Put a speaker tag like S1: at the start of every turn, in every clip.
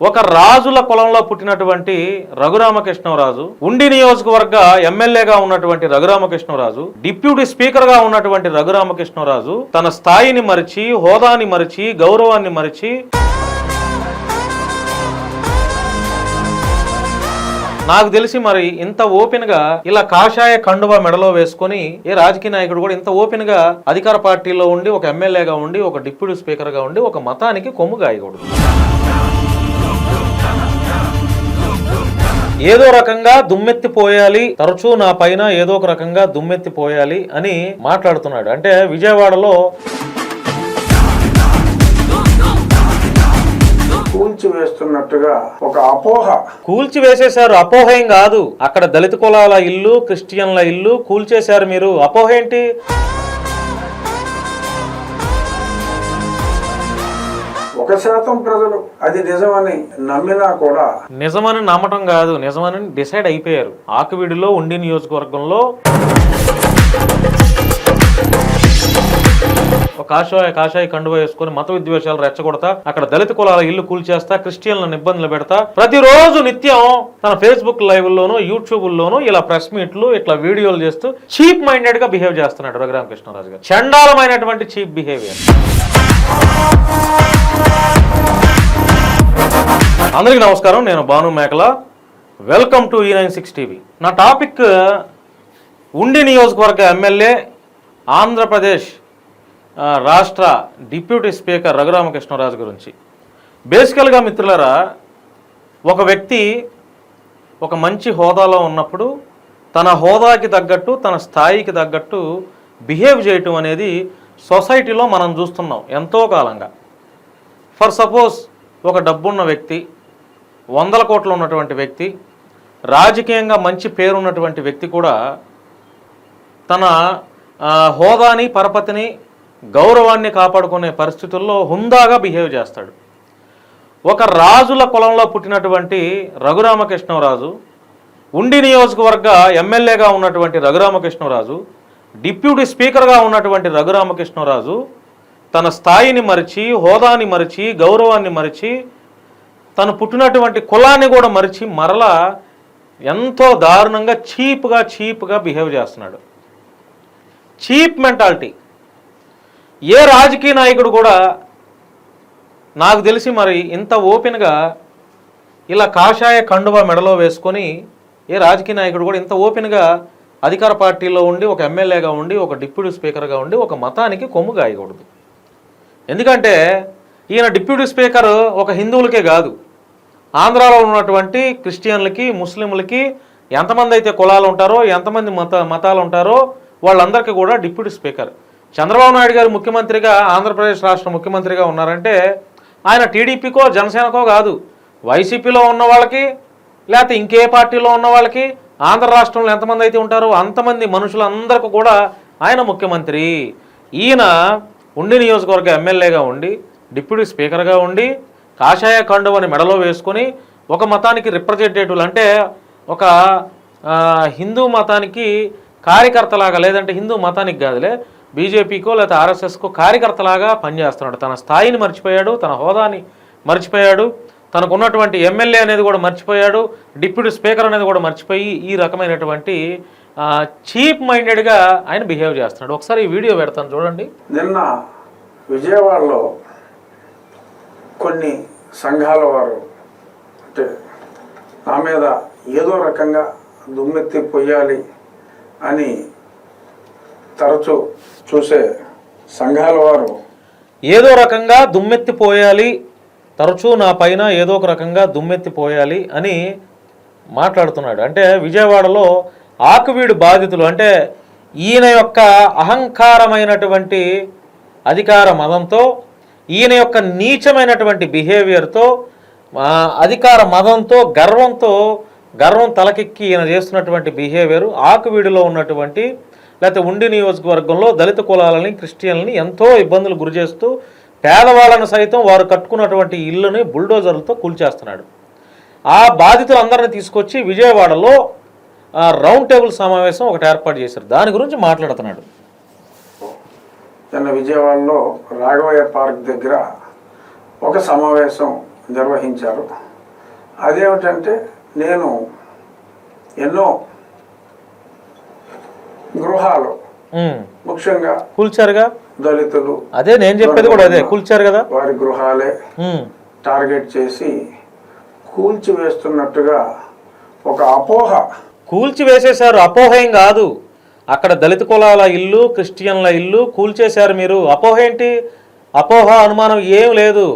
S1: ఒక రాజుల కులంలో పుట్టినటువంటి రఘురామకృష్ణరాజు, ఉండి నియోజకవర్గ ఎమ్మెల్యేగా ఉన్నటువంటి రఘురామకృష్ణరాజు, డిప్యూటీ స్పీకర్ గా ఉన్నటువంటి రఘురామకృష్ణరాజు తన స్థాయిని మరిచి, హోదాని మరిచి, గౌరవాన్ని మరిచి నాకు తెలిసి మరి ఇంత ఓపెన్ గా ఇలా కాషాయ కండువా మెడలో వేసుకొని ఏ రాజకీయ నాయకుడు కూడా ఇంత ఓపెన్ గా అధికార పార్టీలో ఉండి, ఒక ఎమ్మెల్యేగా ఉండి, ఒక డిప్యూటీ స్పీకర్ గా ఉండి ఒక మతానికి కొమ్ము గాయకూడదు. ఏదో రకంగా దుమ్మెత్తిపోయాలి, తరచూ నా పైన ఏదో ఒక రకంగా దుమ్మెత్తిపోయాలి అని మాట్లాడుతున్నాడు. అంటే విజయవాడలో
S2: కూల్చివేస్తున్నట్టుగా ఒక అపోహ
S1: కూల్చివేసేశారు. అపోహ ఏం కాదు, అక్కడ దళిత కులాల ఇల్లు, క్రిస్టియన్ల ఇల్లు కూల్చేశారు. మీరు అపోహ ఏంటి?
S2: ఒక శాతం ప్రజలు అది నిజమని నమ్మినా కూడా
S1: నిజమని నమ్మటం కాదు, నిజమని డిసైడ్ అయిపోయారు. ఆకువీడిలో ఉండి నియోజకవర్గంలో కాషాయ కండువ వేసుకుని మత విద్వేషాలు రెచ్చగొడతా, అక్కడ దళిత కులాల ఇల్లు కూల్చేస్తా, క్రిస్టియన్లను ఇబ్బందులు పెడతా, ప్రతిరోజు నిత్యం తన ఫేస్బుక్ లైవ్ లోను, యూట్యూబ్ లోను ఇలా ప్రెస్ మీట్లు, ఇట్లా వీడియోలు చేస్తూ చీప్ మైండెడ్ గా బిహేవ్ చేస్తున్నాడు రఘురామకృష్ణరాజు గారు. చండాలమైనటువంటి చీప్ బిహేవియర్. అందరికీ నమస్కారం, నేను భాను మేకల. Welcome to E96 TV. నా టాపిక్ ఉండి నియోజకవర్గ ఎమ్మెల్యే, ఆంధ్రప్రదేశ్ రాష్ట్ర డిప్యూటీ స్పీకర్ రఘురామకృష్ణరాజు గురించి. బేసికల్గా మిత్రులారా, ఒక వ్యక్తి ఒక మంచి హోదాలో ఉన్నప్పుడు తన హోదాకి తగ్గట్టు, తన స్థాయికి తగ్గట్టు బిహేవ్ చేయటం అనేది సొసైటీలో మనం చూస్తున్నాం ఎంతో కాలంగా. ఫర్ సపోజ్ ఒక డబ్బున్న వ్యక్తి, 100 కోట్లు ఉన్నటువంటి వ్యక్తి, రాజకీయంగా మంచి పేరున్నటువంటి వ్యక్తి కూడా తన హోదాని, పరపతిని, గౌరవాన్ని కాపాడుకునే పరిస్థితుల్లో హుందాగా బిహేవ్ చేస్తాడు. ఒక రాజుల కులంలో పుట్టినటువంటి రఘురామకృష్ణరాజు, ఉండి నియోజకవర్గ ఎమ్మెల్యేగా ఉన్నటువంటి రఘురామకృష్ణరాజు, డిప్యూటీ స్పీకర్గా ఉన్నటువంటి రఘురామకృష్ణరాజు తన స్థాయిని మరిచి, హోదాని మరిచి, గౌరవాన్ని మరిచి, తను పుట్టినటువంటి కులాన్ని కూడా మరిచి మరలా ఎంతో దారుణంగా చీప్గా బిహేవ్ చేస్తున్నాడు. Cheap mentality. ఏ రాజకీయ నాయకుడు కూడా నాకు తెలిసి మరి ఇంత ఓపెన్గా ఇలా కాషాయ కండువా మెడలో వేసుకొని ఏ రాజకీయ నాయకుడు కూడా ఇంత ఓపెన్గా అధికార పార్టీలో ఉండి, ఒక ఎమ్మెల్యేగా ఉండి, ఒక డిప్యూటీ స్పీకర్గా ఉండి ఒక మతానికి కొమ్ము గాయకూడదు. ఎందుకంటే ఈయన డిప్యూటీ స్పీకర్ ఒక హిందువులకే కాదు, ఆంధ్రాలో ఉన్నటువంటి క్రిస్టియన్లకి, ముస్లింలకి, ఎంతమంది అయితే కులాలు ఉంటారో, ఎంతమంది మతాలు ఉంటారో వాళ్ళందరికీ కూడా డిప్యూటీ స్పీకర్. చంద్రబాబు నాయుడు గారు ముఖ్యమంత్రిగా, ఆంధ్రప్రదేశ్ రాష్ట్ర ముఖ్యమంత్రిగా ఉన్నారంటే ఆయన టీడీపీకో జనసేనకో కాదు, వైసీపీలో ఉన్న వాళ్ళకి, లేకపోతే ఇంకే పార్టీలో ఉన్న వాళ్ళకి, ఆంధ్ర రాష్ట్రంలో ఎంతమంది అయితే ఉంటారో అంతమంది మనుషులందరికీ కూడా ఆయన ముఖ్యమంత్రి. ఈయన ఉండి నియోజకవర్గ ఎమ్మెల్యేగా ఉండి, డిప్యూటీ స్పీకర్గా ఉండి, కాషాయ కండువని మెడలో వేసుకొని ఒక మతానికి రిప్రజెంటేటివ్, అంటే ఒక హిందూ మతానికి కార్యకర్తలాగా, లేదంటే హిందూ మతానికి కాదులే, బీజేపీకో లేకపోతే ఆర్ఎస్ఎస్కో కార్యకర్తలాగా పనిచేస్తున్నాడు. తన స్థాయిని మర్చిపోయాడు, తన హోదాని మర్చిపోయాడు, తనకు ఉన్నటువంటి ఎమ్మెల్యే అనేది కూడా మర్చిపోయాడు, డిప్యూటీ స్పీకర్ అనేది కూడా మర్చిపోయి ఈ రకమైనటువంటి చీప్ మైండెడ్గా ఆయన బిహేవ్ చేస్తున్నాడు. ఒకసారి ఈ వీడియో పెడతాను చూడండి.
S2: నిన్న విజయవాడలో కొన్ని సంఘాల వారు అంటే నా మీద ఏదో రకంగా దుమ్మెత్తి పొయ్యాలి అని తరచూ చూసే సంఘాల వారు
S1: ఏదో రకంగా దుమ్మెత్తిపోయాలి, తరచూ నా పైన ఏదో ఒక రకంగా దుమ్మెత్తిపోయాలి అని మాట్లాడుతున్నాడు. అంటే విజయవాడలో ఆకువీడు బాధితులు, అంటే ఈయన యొక్క అహంకారమైనటువంటి అధికార మదంతో, ఈయన యొక్క నీచమైనటువంటి బిహేవియర్తో, అధికార మదంతో, గర్వం తలకెక్కి ఈయన చేస్తున్నటువంటి బిహేవియర్ ఆకువీడిలో ఉన్నటువంటి, లేకపోతే ఉండి నియోజకవర్గంలో దళిత కులాలని, క్రిస్టియన్లని ఎంతో ఇబ్బందులు గురి చేస్తూ, పేదవాళ్ళను సైతం వారు కట్టుకున్నటువంటి ఇల్లుని బుల్డోజర్లతో కూల్చేస్తున్నాడు. ఆ బాధితులందరినీ తీసుకొచ్చి విజయవాడలో రౌండ్ టేబుల్ సమావేశం ఒకటి ఏర్పాటు చేశారు. దాని గురించి మాట్లాడుతున్నాడు.
S2: నిన్న విజయవాడలో రాఘవయ్య పార్క్ దగ్గర ఒక సమావేశం నిర్వహించారు. అదేమిటంటే నేను ఎన్నో గృహాలు ముఖ్యంగా
S1: కూల్చారుగా
S2: దళితులు,
S1: అదే నేను చెప్పేది కూడా అదే, కూల్చారు కదా,
S2: వారి గృహాలే టార్గెట్ చేసి కూల్చివేస్తున్నట్టుగా ఒక అపోహ.
S1: కూల్చివేసేశారు, అపోహ ఏం కాదు. అక్కడ దళిత కులాల ఇల్లు, క్రిస్టియన్ల ఇల్లు కూల్చేశారు మీరు. అపోహ ఏంటి? అపోహ అనుమానం ఏం లేదు,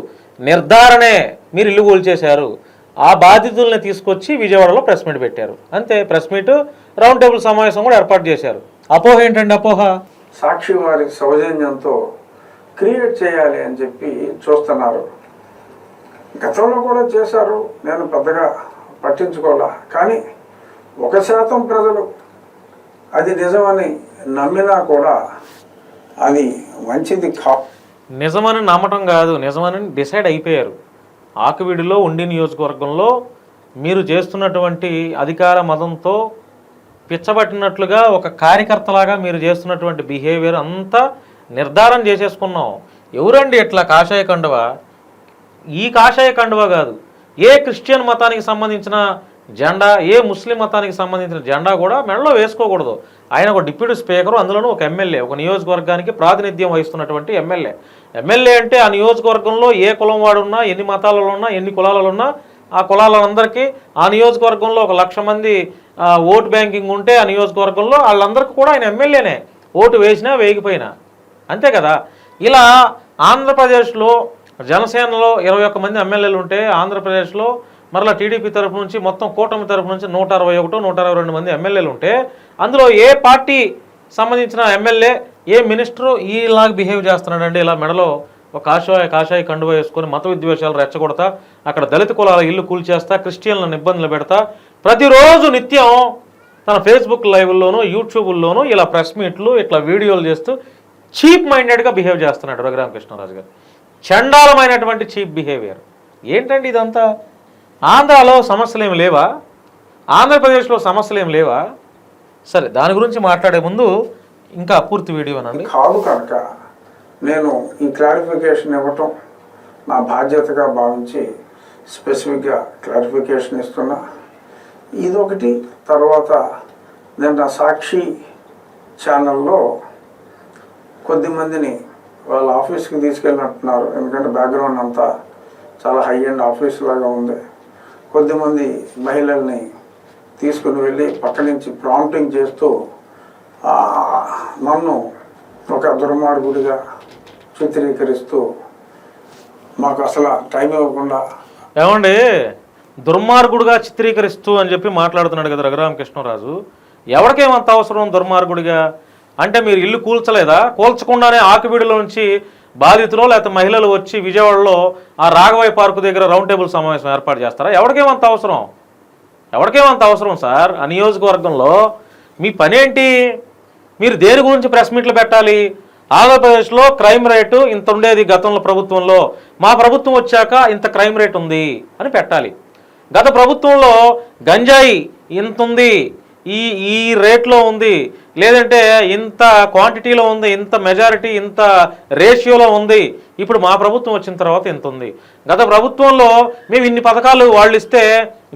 S1: నిర్ధారణే. మీరు ఇల్లు కూల్చేశారు. ఆ బాధితుల్ని తీసుకొచ్చి విజయవాడలో ప్రెస్ మీట్ పెట్టారు, అంతే. ప్రెస్ మీట్, రౌండ్ టేబుల్ సమావేశం కూడా ఏర్పాటు చేశారు. అపోహ ఏంటండి? అపోహ
S2: సాక్షి వారి సౌజన్యంతో క్రియేట్ చేయాలి అని చెప్పి చూస్తున్నారు. గతంలో కూడా చేశారు, నేను పెద్దగా పట్టించుకోవాలా. కానీ 1% ప్రజలు అది నిజమని నమ్మినా కూడా అది మంచిది
S1: నిజమని నమ్మటం కాదు, నిజమని డిసైడ్ అయిపోయారు. ఆకువీడిలో ఉండి నియోజకవర్గంలో మీరు చేస్తున్నటువంటి అధికార మదంతో పిచ్చబట్టినట్లుగా ఒక కార్యకర్తలాగా మీరు చేస్తున్నటువంటి బిహేవియర్ అంతా నిర్ధారణ చేసేసుకున్నాం. ఎవరండి ఇట్లా కాషాయ కండువ? ఈ కాషాయ కండువ కాదు, ఏ క్రిస్టియన్ మతానికి సంబంధించిన జెండా, ఏ ముస్లిం మతానికి సంబంధించిన జెండా కూడా మెడలో వేసుకోకూడదు. ఆయన ఒక డిప్యూటీ స్పీకరు, అందులోనూ ఒక ఎమ్మెల్యే, ఒక నియోజకవర్గానికి ప్రాతినిధ్యం వహిస్తున్నటువంటి ఎమ్మెల్యే. ఎమ్మెల్యే అంటే ఆ నియోజకవర్గంలో ఏ కులం వాడున్నా, ఎన్ని మతాలలో ఉన్నా, ఎన్ని కులాలలో ఉన్నా, ఆ కులాలందరికీ ఆ నియోజకవర్గంలో 1,00,000 మంది ఓటు బ్యాంకింగ్ ఉంటే ఆ నియోజకవర్గంలో వాళ్ళందరికీ కూడా ఆయన ఎమ్మెల్యేనే, ఓటు వేసినా వేయకపోయినా, అంతే కదా. ఇలా ఆంధ్రప్రదేశ్లో జనసేనలో 21 మంది ఎమ్మెల్యేలు ఉంటే, ఆంధ్రప్రదేశ్లో మరలా టీడీపీ తరఫు నుంచి మొత్తం కూటమి తరఫు నుంచి 161, 122 మంది ఎమ్మెల్యేలు ఉంటే, అందులో ఏ పార్టీ సంబంధించిన ఎమ్మెల్యే, ఏ మినిస్టరు ఈలాగా బిహేవ్ చేస్తున్నాడండి? ఇలా మెడలో ఒక కాషాయ కండువ వేసుకొని మత విద్వేషాలు రెచ్చగొడతా, అక్కడ దళిత కులాల ఇల్లు కూల్చేస్తా, క్రిస్టియన్లను ఇబ్బందులు పెడతా, ప్రతిరోజు నిత్యం తన ఫేస్బుక్ లైవ్ల్లోనూ, యూట్యూబ్లోనూ ఇలా ప్రెస్ మీట్లు, ఇట్లా వీడియోలు చేస్తూ చీప్ మైండెడ్గా బిహేవ్ చేస్తున్నాడు రఘురామకృష్ణరాజు గారు. చండాలమైనటువంటి చీప్ బిహేవియర్. ఏంటండి ఇదంతా? ఆంధ్రాలో సమస్యలు ఏమి లేవా? ఆంధ్రప్రదేశ్లో సమస్యలు ఏమి లేవా? సరే, దాని గురించి మాట్లాడే ముందు ఇంకా పూర్తి వీడియో అనండి.
S2: కాదు కనుక నేను ఈ క్లారిఫికేషన్ ఇవ్వటం నా బాధ్యతగా భావించి స్పెసిఫిక్గా క్లారిఫికేషన్ ఇస్తున్నా. ఇదొకటి. తర్వాత నిన్న సాక్షి ఛానల్లో కొద్దిమందిని వాళ్ళ ఆఫీస్కి తీసుకెళ్ళినట్టున్నారు, ఎందుకంటే బ్యాక్గ్రౌండ్ అంతా చాలా హై అండ్ ఆఫీస్ లాగా ఉంది. కొద్దిమంది మహిళల్ని తీసుకుని వెళ్ళి పక్క నుంచి ప్రాంప్టింగ్ చేస్తూ నన్ను ఒక దుర్మార్గుడిగా చిత్రీకరిస్తూ మాకు అసలు టైం ఇవ్వకుండా.
S1: ఏమండి, దుర్మార్గుడిగా చిత్రీకరిస్తూ అని చెప్పి మాట్లాడుతున్నాడు కదా రఘురామకృష్ణరాజు. ఎవరికేమంత అవసరం దుర్మార్గుడిగా? అంటే మీరు ఇల్లు కూల్చలేదా? కూల్చకుండానే ఆకువీడిలో నుంచి బాధితులు లేకపోతే మహిళలు వచ్చి విజయవాడలో ఆ రాఘవయ్య పార్కు దగ్గర రౌండ్ టేబుల్ సమావేశం ఏర్పాటు చేస్తారా? ఎవరికేమంత అవసరం? ఎవరికేమంత అవసరం సార్? ఆ నియోజకవర్గంలో మీ పనేంటి? మీరు దేని గురించి ప్రెస్ మీట్లు పెట్టాలి? ఆంధ్రప్రదేశ్లో క్రైమ్ రేటు ఇంత ఉండేది గతంలో ప్రభుత్వంలో, మా ప్రభుత్వం వచ్చాక ఇంత క్రైమ్ రేట్ ఉంది అని పెట్టాలి. గత ప్రభుత్వంలో గంజాయి ఇంత ఉంది, ఈ రేట్లో ఉంది, లేదంటే ఇంత క్వాంటిటీలో ఉంది, ఇంత మెజారిటీ, ఇంత రేషియోలో ఉంది, ఇప్పుడు మా ప్రభుత్వం వచ్చిన తర్వాత ఇంత ఉంది. గత ప్రభుత్వంలో మేము ఇన్ని పథకాలు వాళ్ళు ఇస్తే,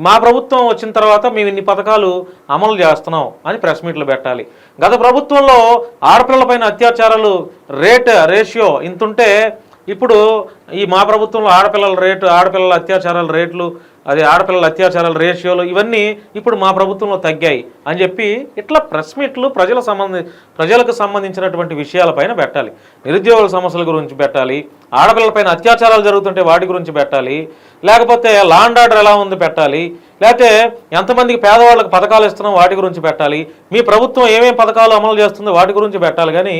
S1: మా ప్రభుత్వం వచ్చిన తర్వాత మేము ఇన్ని పథకాలు అమలు చేస్తున్నాం అని ప్రెస్ మీట్లు పెట్టాలి. గత ప్రభుత్వంలో ఆడపిల్లలపైన అత్యాచారాలు రేషియో ఇంతుంటే, ఇప్పుడు ఈ మా ప్రభుత్వంలో ఆడపిల్లల అత్యాచారాల రేట్లు, అది ఆడపిల్లల అత్యాచారాల రేషియోలు ఇవన్నీ ఇప్పుడు మా ప్రభుత్వంలో తగ్గాయి అని చెప్పి ఇట్లా ప్రెస్ మీట్లు ప్రజలకు సంబంధించినటువంటి విషయాలపైన పెట్టాలి. నిరుద్యోగుల సమస్యల గురించి పెట్టాలి, ఆడపిల్లలపైన అత్యాచారాలు జరుగుతుంటే వాటి గురించి పెట్టాలి, లేకపోతే లా అండ్ ఆర్డర్ ఎలా ఉంది పెట్టాలి, లేకపోతే ఎంతమందికి పేదవాళ్ళకి పథకాలు ఇస్తున్నాం వాటి గురించి పెట్టాలి, మీ ప్రభుత్వం ఏమేమి పథకాలు అమలు చేస్తుందో వాటి గురించి పెట్టాలి. కానీ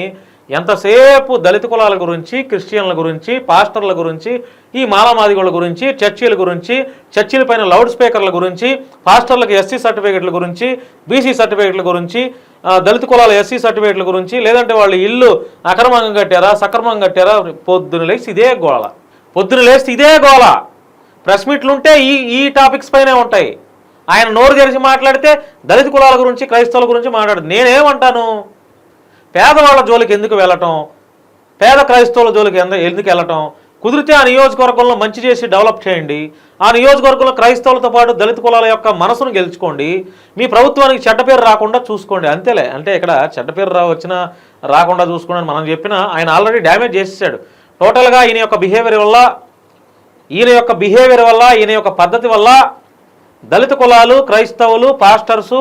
S1: ఎంతసేపు దళిత కులాల గురించి, క్రిస్టియన్ల గురించి, పాస్టర్ల గురించి, ఈ మాలామాదిగోళ్ళ గురించి, చర్చీల గురించి, చర్చీల పైన లౌడ్ స్పీకర్ల గురించి, పాస్టర్లకు ఎస్సీ సర్టిఫికేట్ల గురించి, బీసీ సర్టిఫికేట్ల గురించి, దళిత కులాల ఎస్సీ సర్టిఫికేట్ల గురించి, లేదంటే వాళ్ళు ఇల్లు అక్రమంగా కట్టారా సక్రమంగా కట్టారా, పొద్దున లేచి ఇదే గోల. ప్రెస్ మీట్లు ఉంటే ఈ టాపిక్స్ పైనే ఉంటాయి. ఆయన నోరు తెరిచి మాట్లాడితే దళిత కులాల గురించి, క్రైస్తవుల గురించి మాట్లాడదు. నేనేమంటాను? పేదవాళ్ళ జోలికి ఎందుకు వెళ్ళటం? పేద క్రైస్తవుల జోలికి ఎందుకు వెళ్ళటం? కుదిరితే ఆ నియోజకవర్గంలో మంచి చేసి డెవలప్ చేయండి. ఆ నియోజకవర్గంలో క్రైస్తవులతో పాటు దళిత కులాల యొక్క మనసును గెలుచుకోండి. మీ ప్రభుత్వానికి చెడ్డ పేరు రాకుండా చూసుకోండి. అంతేలే. అంటే ఇక్కడ చెడ్డ పేరు రాకుండా చూసుకోండి అని మనం చెప్పినా ఆయన ఆల్రెడీ డ్యామేజ్ చేసేసాడు. టోటల్గా ఈయన యొక్క బిహేవియర్ వల్ల ఈయన యొక్క పద్ధతి వల్ల దళిత కులాలు, క్రైస్తవులు, పాస్టర్సు,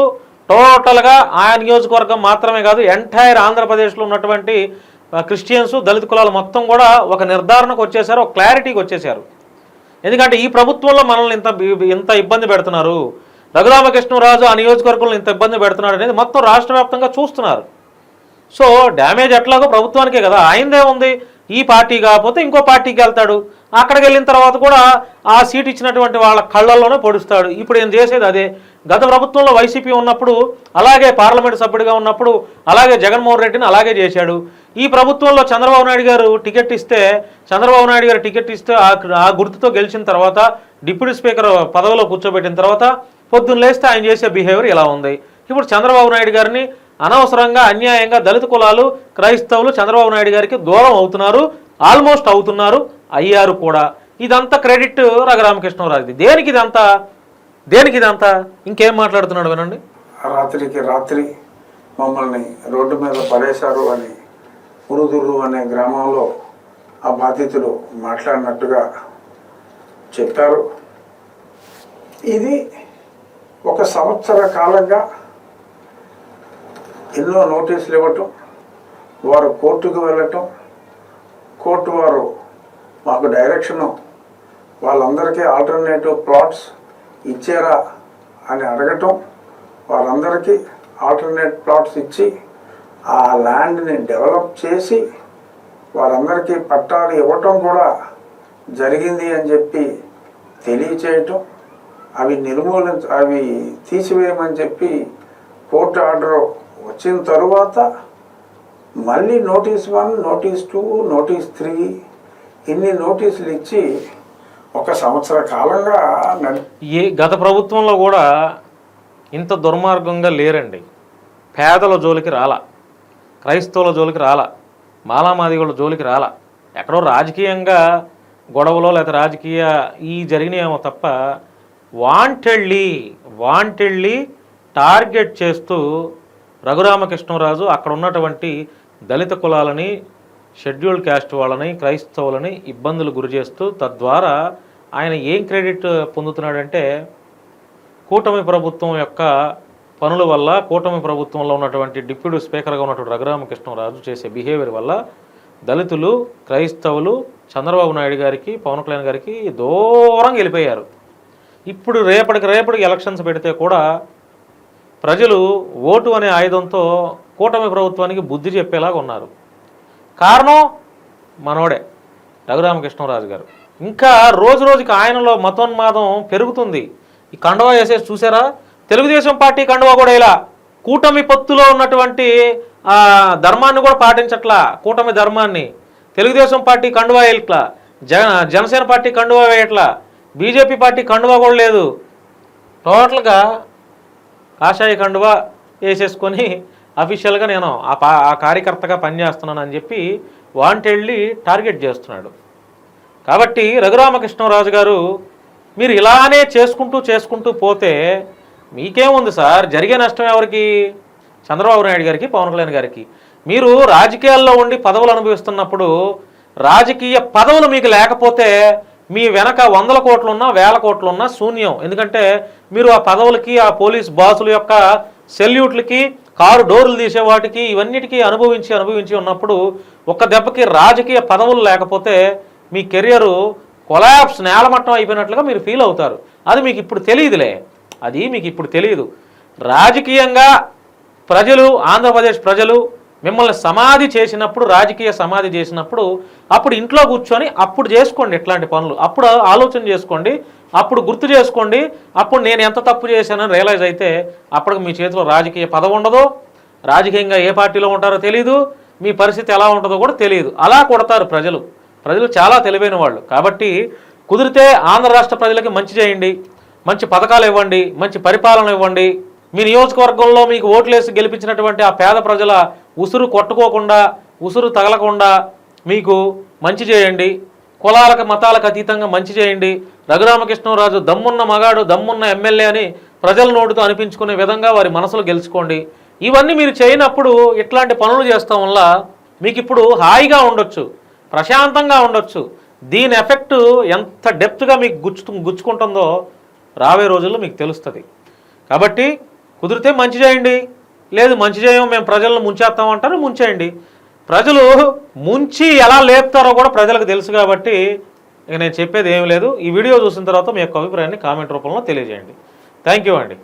S1: టోటల్గా ఆ నియోజకవర్గం మాత్రమే కాదు ఎంటైర్ ఆంధ్రప్రదేశ్లో ఉన్నటువంటి క్రిస్టియన్స్, దళిత కులాలు మొత్తం కూడా ఒక నిర్ధారణకు వచ్చేసారు, ఒక క్లారిటీకి వచ్చేసారు. ఎందుకంటే ఈ ప్రభుత్వంలో మనల్ని ఇంత ఇబ్బంది పెడుతున్నారు, రఘురామకృష్ణరాజు ఆ నియోజకవర్గంలో ఇంత ఇబ్బంది పెడుతున్నాడు అనేది మొత్తం రాష్ట్ర వ్యాప్తంగా చూస్తున్నారు. సో డ్యామేజ్ ఎట్లాగో ప్రభుత్వానికే కదా, ఆయనదే ఉంది. ఈ పార్టీ కాకపోతే ఇంకో పార్టీకి వెళ్తాడు, అక్కడికి వెళ్ళిన తర్వాత కూడా ఆ సీట్ ఇచ్చినటువంటి వాళ్ళ కళ్ళల్లోనే పొడుస్తాడు. ఇప్పుడు ఏం చేసేది అదే. గత ప్రభుత్వంలో వైసీపీ ఉన్నప్పుడు అలాగే పార్లమెంటు సభ్యుడిగా ఉన్నప్పుడు అలాగే జగన్మోహన్ రెడ్డిని అలాగే చేశాడు. ఈ ప్రభుత్వంలో చంద్రబాబు నాయుడు గారు టికెట్ ఇస్తే ఆ గుర్తుతో గెలిచిన తర్వాత డిప్యూటీ స్పీకర్ పదవిలో కూర్చోబెట్టిన తర్వాత పొద్దున్న లేస్తే ఆయన చేసే బిహేవియర్ ఇలా ఉంది. ఇప్పుడు చంద్రబాబు నాయుడు గారిని అనవసరంగా అన్యాయంగా దళిత కులాలు, క్రైస్తవులు చంద్రబాబు నాయుడు గారికి దూరం అవుతున్నారు, ఆల్మోస్ట్ అవుతున్నారు, అయ్యారు కూడా. ఇదంతా క్రెడిట్ రఘురామకృష్ణరాజుది. దేనికి ఇదంతా ఇంకేం మాట్లాడుతున్నాడు వినండి.
S2: రాత్రికి రాత్రి మమ్మల్ని రోడ్డు మీద పడేశారు అని ఉరుదురు అనే గ్రామంలో ఆ బాధితులు మాట్లాడినట్టుగా చెప్పారు. ఇది 1 సంవత్సర కాలంగా ఎన్నో నోటీసులు ఇవ్వటం, వారు కోర్టుకు వెళ్ళటం, కోర్టు వారు మాకు డైరెక్షను వాళ్ళందరికీ ఆల్టర్నేటివ్ ప్లాట్స్ ఇచ్చారా అని అడగటం, వాళ్ళందరికీ ఆల్టర్నేట్ ప్లాట్స్ ఇచ్చి ఆ ల్యాండ్ని డెవలప్ చేసి వారందరికీ పట్టాలు ఇవ్వటం కూడా జరిగింది అని చెప్పి తెలియచేయటం, అవి తీసివేయమని చెప్పి కోర్టు ఆర్డర్ వచ్చిన తరువాత మళ్ళీ నోటీస్ 1, నోటీస్ 2, నోటీస్ 3 ఇన్ని నోటీసులు ఇచ్చి 1 సంవత్సర కాలంగా
S1: గత ప్రభుత్వంలో కూడా ఇంత దుర్మార్గంగా లేరండి. పేదల జోలికి రాలా, క్రైస్తవుల జోలికి రాలా, మాలామాదిగుల జోలికి రాలా. ఎక్కడో రాజకీయంగా గొడవలో లేదా రాజకీయ జరిగినాయేమో తప్ప వాంటెడ్లీ టార్గెట్ చేస్తూ రఘురామకృష్ణరాజు అక్కడ ఉన్నటువంటి దళిత కులాలని, షెడ్యూల్డ్ క్యాస్ట్ వాళ్ళని, క్రైస్తవులని ఇబ్బందులు గురి చేస్తూ తద్వారా ఆయన ఏం క్రెడిట్ పొందుతున్నాడంటే కూటమి ప్రభుత్వం యొక్క పనుల వల్ల, కూటమి ప్రభుత్వంలో ఉన్నటువంటి డిప్యూటీ స్పీకర్గా ఉన్నటువంటి రఘురామకృష్ణరాజు చేసే బిహేవియర్ వల్ల దళితులు, క్రైస్తవులు చంద్రబాబు నాయుడు గారికి, పవన్ కళ్యాణ్ గారికి దూరంగా వెళ్ళిపోయారు. ఇప్పుడు రేపటికి ఎలక్షన్స్ పెడితే కూడా ప్రజలు ఓటు అనే ఆయుధంతో కూటమి ప్రభుత్వానికి బుద్ధి చెప్పేలాగా ఉన్నారు. కారణం మనోడే రఘురామకృష్ణరాజు గారు. ఇంకా రోజుకి ఆయనలో మతోన్మాదం పెరుగుతుంది. ఈ కండువా వేసేసి చూసారా, తెలుగుదేశం పార్టీ కండువా కూడా ఇలా కూటమి పొత్తులో ఉన్నటువంటి ధర్మాన్ని కూడా పాటించట్లా. కూటమి ధర్మాన్ని తెలుగుదేశం పార్టీ కండువా వేయట్లా, జనసేన పార్టీ కండువా వేయట్లా, బీజేపీ పార్టీ కండువా కూడా లేదు. టోటల్గా కాషాయ కండువా వేసేసుకొని అఫీషియల్గా నేను ఆ కార్యకర్తగా పనిచేస్తున్నాను అని చెప్పి వాంటెడ్లీ టార్గెట్ చేస్తున్నాడు. కాబట్టి రఘురామకృష్ణరాజు గారు మీరు ఇలానే చేసుకుంటూ పోతే మీకేముంది సార్? జరిగే నష్టం ఎవరికి? చంద్రబాబు నాయుడు గారికి, పవన్ కళ్యాణ్ గారికి. మీరు రాజకీయాల్లో ఉండి పదవులు అనుభవిస్తున్నప్పుడు రాజకీయ పదవులు మీకు లేకపోతే మీ వెనక 100 కోట్లున్నా 1000 కోట్లున్నా శూన్యం. ఎందుకంటే మీరు ఆ పదవులకి, ఆ పోలీస్ బాసుల యొక్క సెల్యూట్లకి, కారు డోర్లు తీసే వాటికి ఇవన్నిటికీ అనుభవించి ఉన్నప్పుడు ఒక్క దెబ్బకి రాజకీయ పదవులు లేకపోతే మీ కెరియరు కొలాప్స్, నేలమట్టం అయిపోయినట్లుగా మీరు ఫీల్ అవుతారు. అది మీకు ఇప్పుడు తెలియదు. రాజకీయంగా ప్రజలు, ఆంధ్రప్రదేశ్ ప్రజలు మిమ్మల్ని సమాధి చేసినప్పుడు, రాజకీయ సమాధి చేసినప్పుడు అప్పుడు ఇంట్లో కూర్చొని అప్పుడు చేసుకోండి ఇట్లాంటి పనులు. అప్పుడు ఆలోచన చేసుకోండి, అప్పుడు గుర్తు చేసుకోండి. అప్పుడు నేను ఎంత తప్పు చేశానని రియలైజ్ అయితే అప్పటికి మీ చేతిలో రాజకీయ పదవి ఉండదు, రాజకీయంగా ఏ పార్టీలో ఉంటారో తెలియదు, మీ పరిస్థితి ఎలా ఉంటుందో కూడా తెలియదు. అలా కొడతారు ప్రజలు చాలా తెలివైన వాళ్ళు. కాబట్టి కుదిరితే ఆంధ్ర రాష్ట్ర ప్రజలకి మంచి చేయండి, మంచి పథకాలు ఇవ్వండి, మంచి పరిపాలన ఇవ్వండి. మీ నియోజకవర్గంలో మీకు ఓట్లేసి గెలిపించినటువంటి ఆ పేద ప్రజల ఉసురు కొట్టుకోకుండా, ఉసురు తగలకుండా మీకు మంచి చేయండి. కులాలకు మతాలకు అతీతంగా మంచి చేయండి, రఘురామకృష్ణరాజు దమ్మున్న మగాడు దమ్మున్న ఎమ్మెల్యే అని ప్రజల నోటితో అనిపించుకునే విధంగా వారి మనసులు గెలుచుకోండి. ఇవన్నీ మీరు చేయనప్పుడు ఇట్లాంటి పనులు చేస్తాం వల్ల మీకు ఇప్పుడు హాయిగా ఉండొచ్చు, ప్రశాంతంగా ఉండొచ్చు. దీని ఎఫెక్ట్ ఎంత డెప్త్గా మీకు గుచ్చుకుంటుందో రాబోయే రోజుల్లో మీకు తెలుస్తుంది. కాబట్టి కుదిరితే మంచి చేయండి, లేదు మంచి చేయం మేము ప్రజలను ముంచేస్తామంటారు, ముంచేయండి. ప్రజలు ముంచి ఎలా లేపుతారో కూడా ప్రజలకు తెలుసు. కాబట్టి ఇక నేను చెప్పేది ఏమీ లేదు. ఈ వీడియో చూసిన తర్వాత మీ యొక్క అభిప్రాయాన్ని కామెంట్ రూపంలో తెలియజేయండి. థ్యాంక్ యూ అండి.